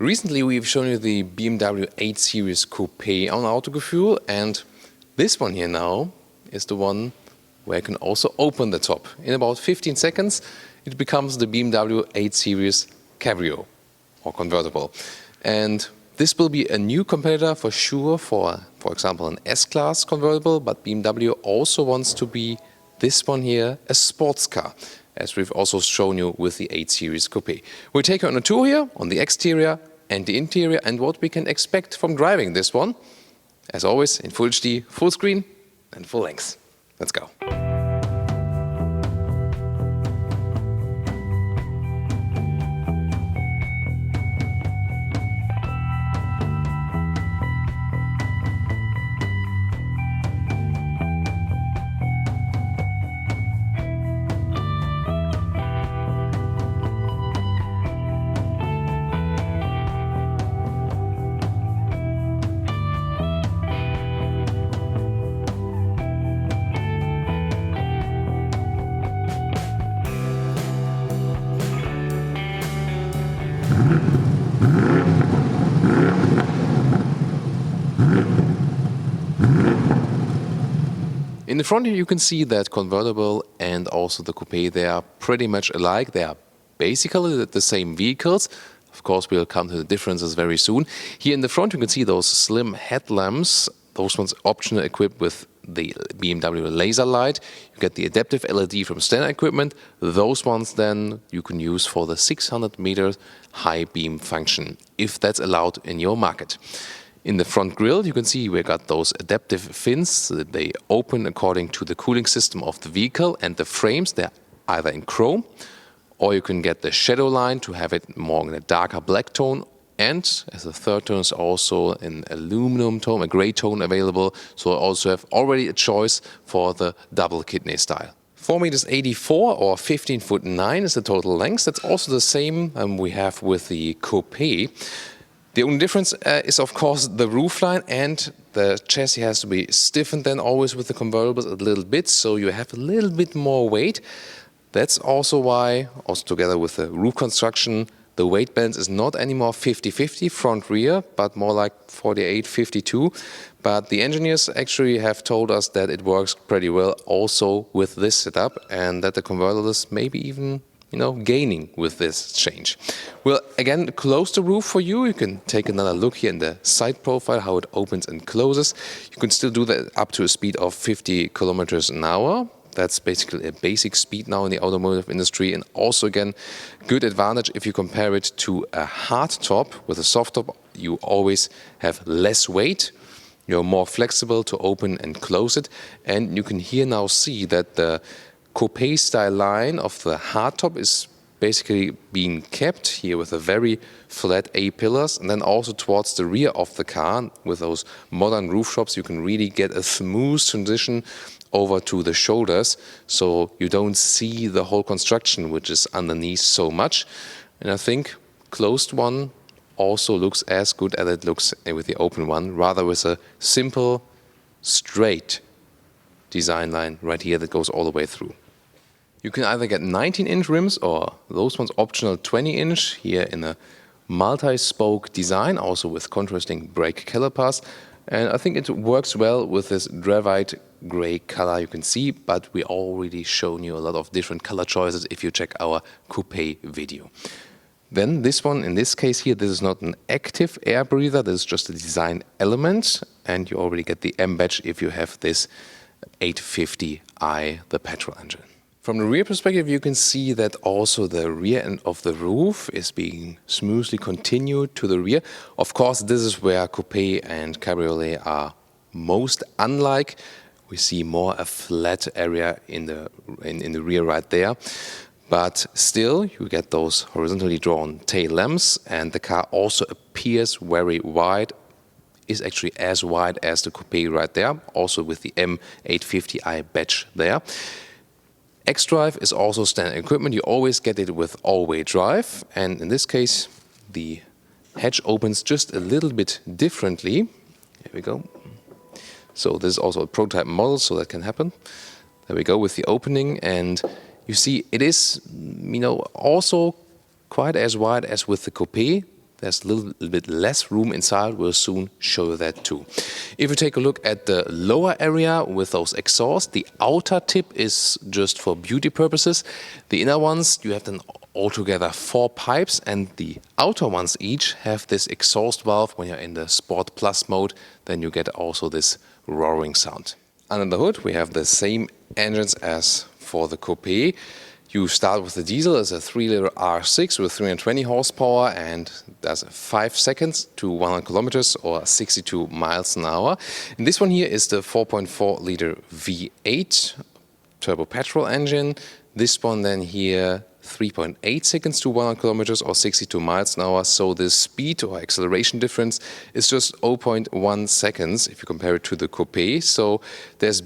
Recently we've shown you the BMW 8 Series Coupe on Autogefuehl, and this one here now is the one where you can also open the top. In about 15 seconds it becomes the BMW 8 Series Cabrio or convertible. And this will be a new competitor for sure for example, an S-Class convertible, but BMW also wants to be this one here, a sports car, as we've also shown you with the 8 Series Coupe. We'll take you on a tour here on the exterior and the interior and what we can expect from driving this one. As always, in Full HD, full screen and full length. Let's go. In the front here you can see that convertible and also the coupe, they are pretty much alike. They are basically the same vehicles. Of course we'll come to the differences very soon. Here in the front you can see those slim headlamps. Those ones optional equipped with the BMW laser light. You get the adaptive LED from standard equipment. Those ones then you can use for the 600 meter high beam function, if that's allowed in your market. In the front grille, you can see we got those adaptive fins. They open according to the cooling system of the vehicle, and the frames, they're either in chrome, or you can get the shadow line to have it more in a darker black tone. And as a third tone is also an aluminum tone, a gray tone available. So I also have already a choice for the double kidney style. 4 meters 84 or 15'9" is the total length. That's also the same we have with the coupe. The only difference is of course the roofline, and the chassis has to be stiffened than always with the convertibles a little bit, so you have a little bit more weight. That's also why, also together with the roof construction, the weight balance is not anymore 50-50 front rear, but more like 48-52. But the engineers actually have told us that it works pretty well also with this setup, and that the convertible is maybe even gaining with this change. We'll again close the roof for you. You can take another look here in the side profile, how it opens and closes. You can still do that up to a speed of 50 kilometers an hour. That's basically a basic speed now in the automotive industry, and also again, good advantage if you compare it to a hard top. With a soft top, you always have less weight. You're more flexible to open and close it, and you can here now see that the coupe style line of the hardtop is basically being kept here with a very flat A-pillars, and then also towards the rear of the car with those modern rooftops you can really get a smooth transition over to the shoulders, so you don't see the whole construction which is underneath so much. And I think closed one also looks as good as it looks with the open one, rather with a simple straight design line right here that goes all the way through. You can either get 19-inch rims or those ones optional 20-inch here in a multi-spoke design, also with contrasting brake calipers. And I think it works well with this graphite gray color you can see, but we already shown you a lot of different color choices if you check our coupe video. Then this one, in this case here, this is not an active air breather, this is just a design element, and you already get the M badge if you have this 850i, the petrol engine. From the rear perspective, you can see that also the rear end of the roof is being smoothly continued to the rear. Of course, this is where coupe and cabriolet are most unlike. We see more a flat area in the rear right there. But still, you get those horizontally drawn tail lamps, and the car also appears very wide. Is actually as wide as the coupe right there, also with the M850i badge there. X-Drive is also standard equipment. You always get it with all-wheel drive, and in this case the hatch opens just a little bit differently. Here we go. So this is also a prototype model, so that can happen. There we go with the opening, and you see it is also quite as wide as with the coupe. there's a little bit less room inside. We'll soon show you that too. If you take a look at the lower area with those exhausts, the outer tip is just for beauty purposes. The inner ones, you have then altogether 4 pipes, and the outer ones each have this exhaust valve. When you're in the Sport Plus mode, then you get also this roaring sound. Under the hood, we have the same engines as for the Coupe. You start with the diesel as a 3-liter R6 with 320 horsepower and does 5 seconds to 100 kilometers or 62 miles an hour. And this one here is the 4.4-liter V8 turbo petrol engine. This one then here 3.8 seconds to 100 kilometers or 62 miles an hour. So the speed or acceleration difference is just 0.1 seconds if you compare it to the Coupe. So there's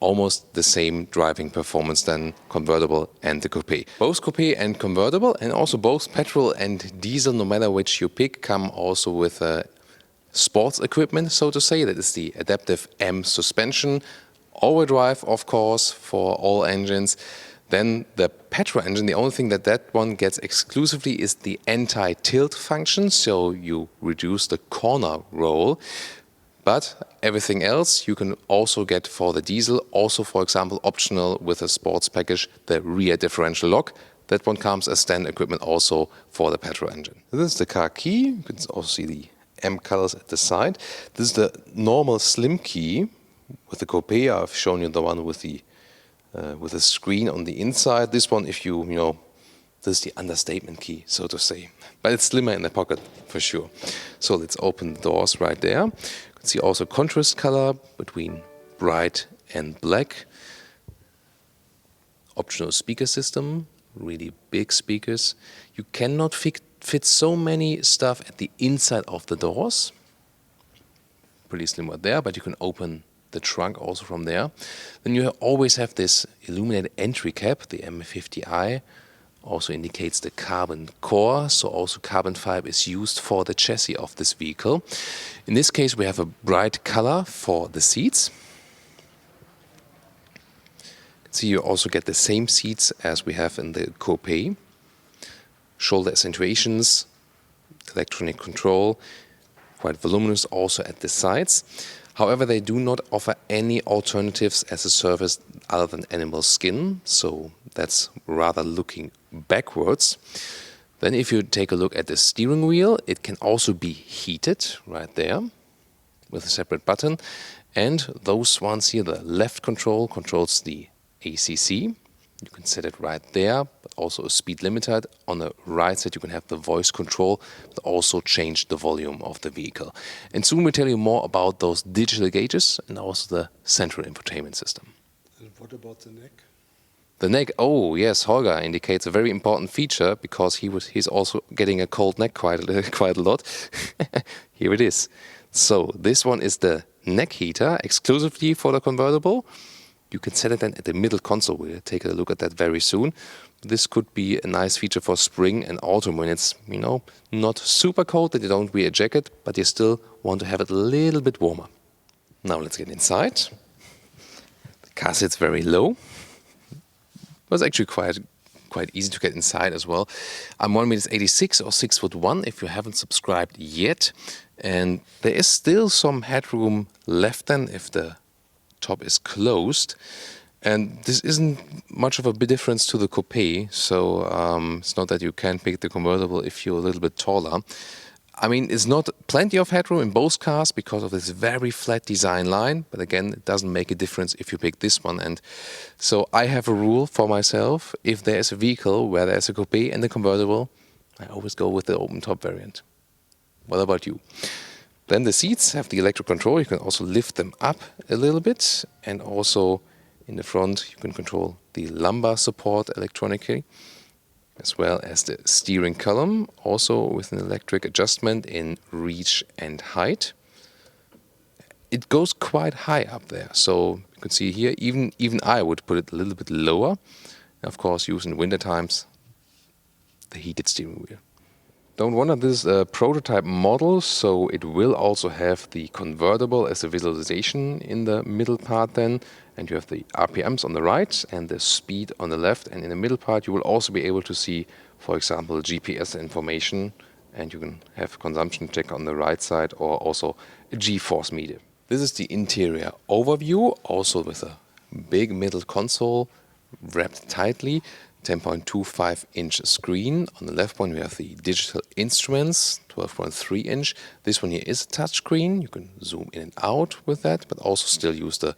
almost the same driving performance than convertible and the Coupe. Both Coupe and convertible, and also both petrol and diesel, no matter which you pick, come also with sports equipment, so to say. That is the adaptive M suspension, all-wheel drive, of course, for all engines. Then the petrol engine, the only thing that one gets exclusively is the anti-tilt function, so you reduce the corner roll. But everything else you can also get for the diesel. Also, for example, optional with a sports package, the rear differential lock. That one comes as standard equipment also for the petrol engine. This is the car key. You can also see the M colors at the side. This is the normal slim key. With the Coupe, I've shown you the one with the screen on the inside. This one, if you know, this is the understatement key, so to say. But it's slimmer in the pocket for sure. So let's open the doors right there. You can see also contrast color between bright and black. Optional speaker system, really big speakers. You cannot fit so many stuff at the inside of the doors. Pretty slim right there, but you can open the trunk also from there. Then you always have this illuminated entry cap, the M50i. Also indicates the carbon core, so also carbon fiber is used for the chassis of this vehicle. In this case, we have a bright color for the seats. So you also get the same seats as we have in the Coupe. Shoulder accentuations, electronic control, quite voluminous also at the sides. However, they do not offer any alternatives as a surface other than animal skin, so that's rather looking backwards. Then if you take a look at the steering wheel, it can also be heated right there with a separate button. And those ones here, the left control controls the ACC. You can set it right there, but also a speed limiter. On the right side, you can have the voice control, but also change the volume of the vehicle. And soon we'll tell you more about those digital gauges and also the central infotainment system. And what about the neck? The neck, oh yes, Holger indicates a very important feature because he's also getting a cold neck quite a lot. Here it is. So this one is the neck heater exclusively for the convertible. You can set it then at the middle console. We'll take a look at that very soon. This could be a nice feature for spring and autumn when it's, you know, not super cold that you don't wear a jacket, but you still want to have it a little bit warmer. Now let's get inside. The car sits very low. It was actually quite easy to get inside as well. I'm 1.86 m or 6'1" if you haven't subscribed yet. And there is still some headroom left then if the top is closed, and this isn't much of a big difference to the Coupe, so it's not that you can't pick the convertible if you're a little bit taller. I mean, it's not plenty of headroom in both cars because of this very flat design line, but again, it doesn't make a difference if you pick this one. And so I have a rule for myself: if there is a vehicle where there's a Coupe and a convertible, I always go with the open top variant. What about you? Then the seats have the electric control. You can also lift them up a little bit, and also in the front you can control the lumbar support electronically, as well as the steering column, also with an electric adjustment in reach and height. It goes quite high up there, so you can see here, even I would put it a little bit lower. And of course, use in winter times the heated steering wheel. Don't wonder, this is a prototype model, so it will also have the convertible as a visualization in the middle part then. And you have the RPMs on the right and the speed on the left. And in the middle part you will also be able to see, for example, GPS information and you can have consumption check on the right side or also a G-force meter. This is the interior overview, also with a big middle console wrapped tightly, 10.25-inch screen. On the left one we have the digital instruments, 12.3-inch. This one here is a touch screen. You can zoom in and out with that, but also still use the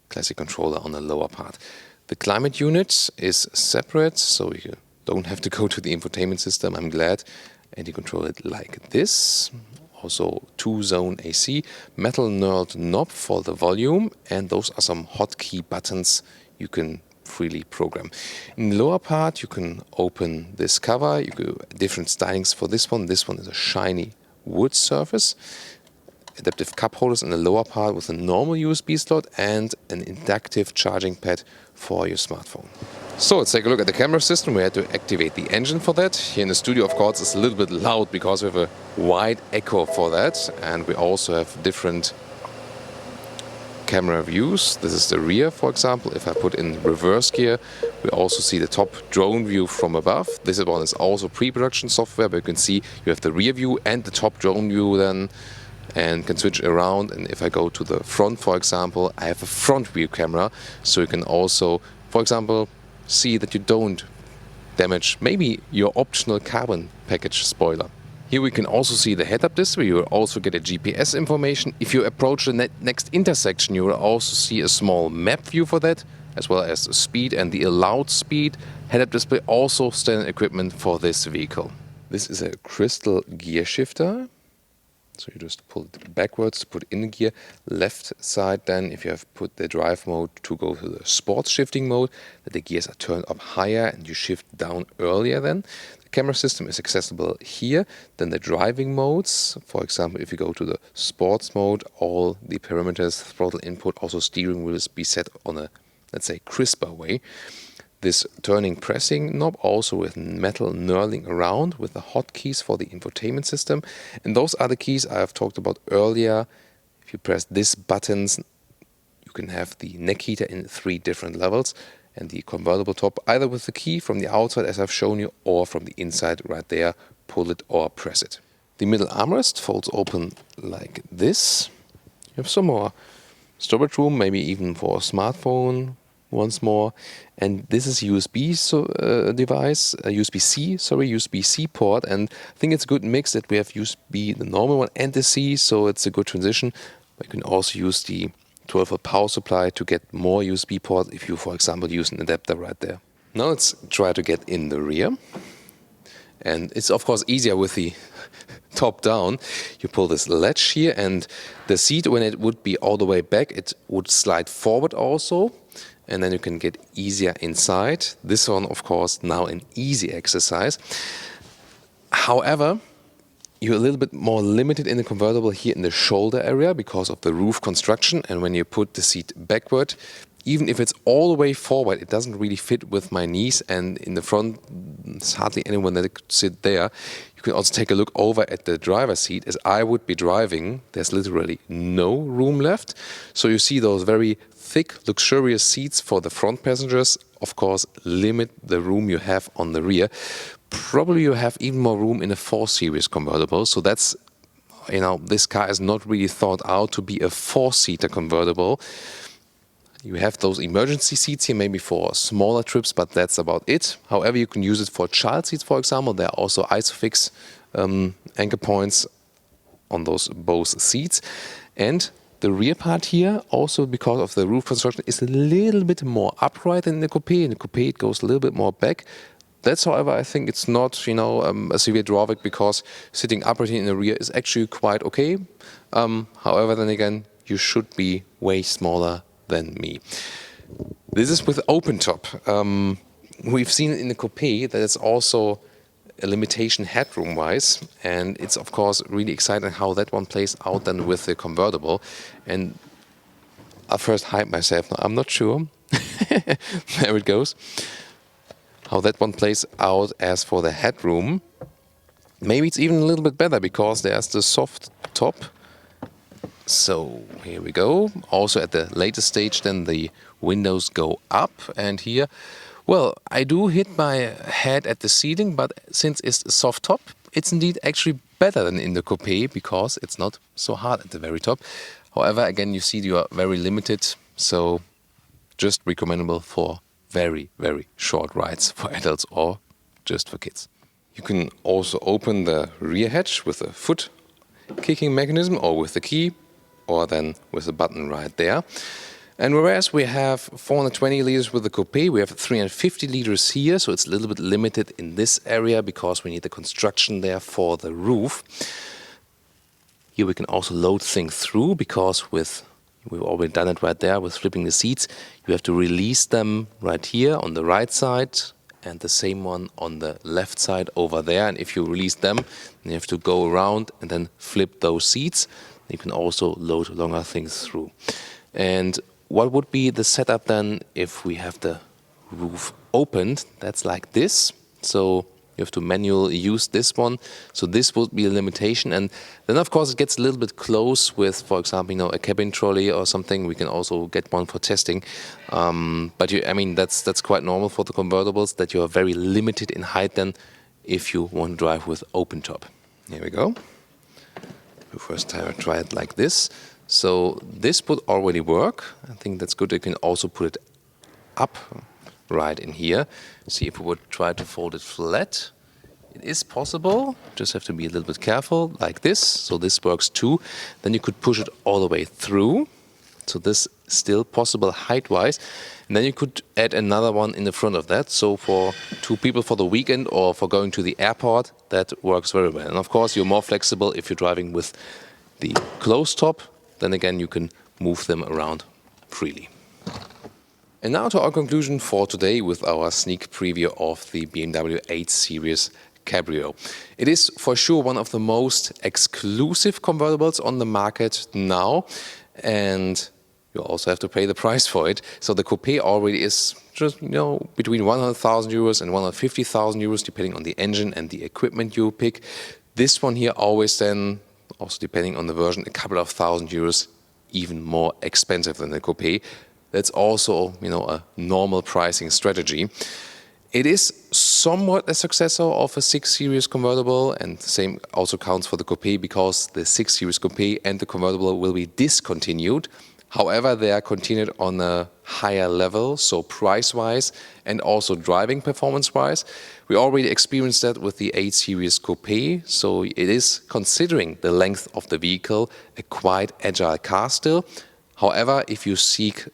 classic controller on the lower part. The climate unit is separate, so you don't have to go to the infotainment system, I'm glad. And you control it like this. Also 2-zone AC, metal knurled knob for the volume, and those are some hotkey buttons you can freely program. In the lower part you can open this cover, you can different stylings for this one. This one is a shiny wood surface. Adaptive cup holders in the lower part with a normal USB slot and an inductive charging pad for your smartphone. So let's take a look at the camera system. We had to activate the engine for that. Here in the studio, of course, it's a little bit loud because we have a wide echo for that, and we also have different camera views. This is the rear, for example. If I put in reverse gear, we also see the top drone view from above. This one is also pre-production software, but you can see you have the rear view and the top drone view then, and can switch around. And if I go to the front, for example, I have a front view camera, so you can also, for example, see that you don't damage maybe your optional carbon package spoiler. Here we can also see the head-up display. You will also get a GPS information. If you approach the next intersection, you will also see a small map view for that, as well as the speed and the allowed speed. Head-up display also standard equipment for this vehicle. This is a crystal gear shifter. So you just pull it backwards to put in gear. Left side then, if you have put the drive mode to go to the sports shifting mode, that the gears are turned up higher and you shift down earlier then. The camera system is accessible here. Then the driving modes, for example, if you go to the sports mode, all the parameters, throttle input, also steering wheel be set on a, let's say, crisper way. This turning pressing knob also with metal knurling around with the hotkeys for the infotainment system. And those are the keys I have talked about earlier. If you press these buttons, you can have the neck heater in 3 different levels and the convertible top either with the key from the outside as I've shown you or from the inside right there. Pull it or press it. The middle armrest folds open like this. You have some more storage room, maybe even for a smartphone. Once more, and this is USB device, USB-C port, and I think it's a good mix that we have USB, the normal one, and the C, so it's a good transition. But you can also use the 12-volt power supply to get more USB ports if you, for example, use an adapter right there. Now let's try to get in the rear, and it's of course easier with the top down. You pull this latch here, and the seat, when it would be all the way back, it would slide forward also. And then you can get easier inside. This one, of course, now an easy exercise. However, you're a little bit more limited in the convertible here in the shoulder area because of the roof construction. And when you put the seat backward, even if it's all the way forward, it doesn't really fit with my knees. And in the front, there's hardly anyone that could sit there. You can also take a look over at the driver's seat. As I would be driving, there's literally no room left. So you see those very thick, luxurious seats for the front passengers, of course, limit the room you have on the rear. Probably you have even more room in a 4 Series convertible. So that's, this car is not really thought out to be a 4-seater convertible. You have those emergency seats here, maybe for smaller trips, but that's about it. However, you can use it for child seats, for example. There are also ISOFIX anchor points on those both seats. And the rear part here, also because of the roof construction, is a little bit more upright than in the coupe. In the coupe, it goes a little bit more back. That's, however, I think it's not, a severe drawback because sitting upright in the rear is actually quite okay. However, then again, you should be way smaller than me. This is with open top. We've seen in the coupe that it's also a limitation headroom-wise, and it's of course really exciting how that one plays out then with the convertible. And I'll first hype myself. Now, I'm not sure. There it goes. How that one plays out as for the headroom. Maybe it's even a little bit better because there's the soft top. So here we go. Also at the later stage then the windows go up, and here, well, I do hit my head at the ceiling, but since it's a soft top, it's indeed actually better than in the coupe because it's not so hard at the very top. However, again, you see you are very limited, so just recommendable for very, very short rides for adults or just for kids. You can also open the rear hatch with a foot kicking mechanism or with the key or then with a button right there. And whereas we have 420 liters with the coupe, we have 350 liters here, so it's a little bit limited in this area because we need the construction there for the roof. Here we can also load things through because we've already done it right there with flipping the seats. You have to release them right here on the right side and the same one on the left side over there. And if you release them, then you have to go around and then flip those seats. You can also load longer things through. And what would be the setup then if we have the roof opened? That's like this. So you have to manually use this one. So this would be a limitation. And then, of course, it gets a little bit close with, for example, a cabin trolley or something. We can also get one for testing. But that's quite normal for the convertibles, that you are very limited in height then if you want to drive with open top. Here we go. The first time I try it like this. So this would already work. I think that's good. You can also put it up right in here. See if we would try to fold it flat. It is possible. Just have to be a little bit careful like this. So this works too. Then you could push it all the way through. So this is still possible height-wise. And then you could add another one in the front of that. So for 2 people for the weekend or for going to the airport, that works very well. And of course, you're more flexible if you're driving with the closed top. Then again, you can move them around freely. And now to our conclusion for today with our sneak preview of the BMW 8 Series Cabrio. It is for sure one of the most exclusive convertibles on the market now, and you also have to pay the price for it. So the coupe already is just between 100,000 euros and 150,000 euros, depending on the engine and the equipment you pick. This one here always then, also depending on the version, a couple of thousand euros even more expensive than the coupe. That's also, a normal pricing strategy. It is somewhat a successor of a 6 Series convertible, and the same also counts for the coupe because the 6 Series coupe and the convertible will be discontinued. However, they are continued on a higher level, so price-wise and also driving performance-wise. We already experienced that with the 8 Series Coupe, so it is, considering the length of the vehicle, a quite agile car still. However, if you seek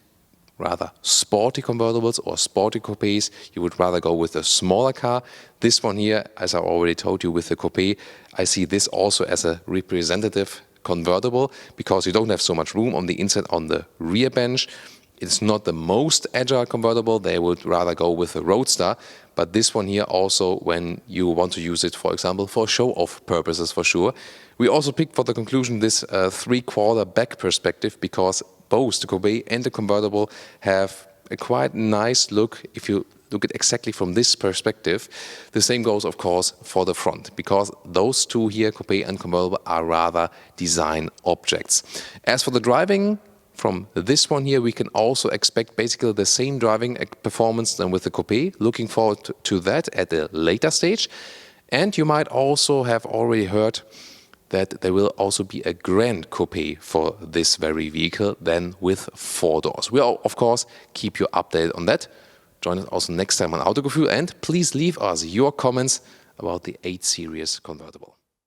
rather sporty convertibles or sporty coupes, you would rather go with a smaller car. This one here, as I already told you with the coupe, I see this also as a representative convertible because you don't have so much room on the inside on the rear bench. It's not the most agile convertible. They would rather go with a Roadster. But this one here also, when you want to use it, for example, for show-off purposes for sure. We also picked for the conclusion this 3/4 back perspective because both the coupe and the convertible have a quite nice look if you look at exactly from this perspective. The same goes, of course, for the front, because those two here, coupe and convertible, are rather design objects. As for the driving, from this one here, we can also expect basically the same driving performance than with the coupe. Looking forward to that at a later stage. And you might also have already heard that there will also be a grand coupe for this very vehicle, then with 4 doors. We'll, of course, keep you updated on that. Join us also next time on Autogefuehl, and please leave us your comments about the 8 Series convertible.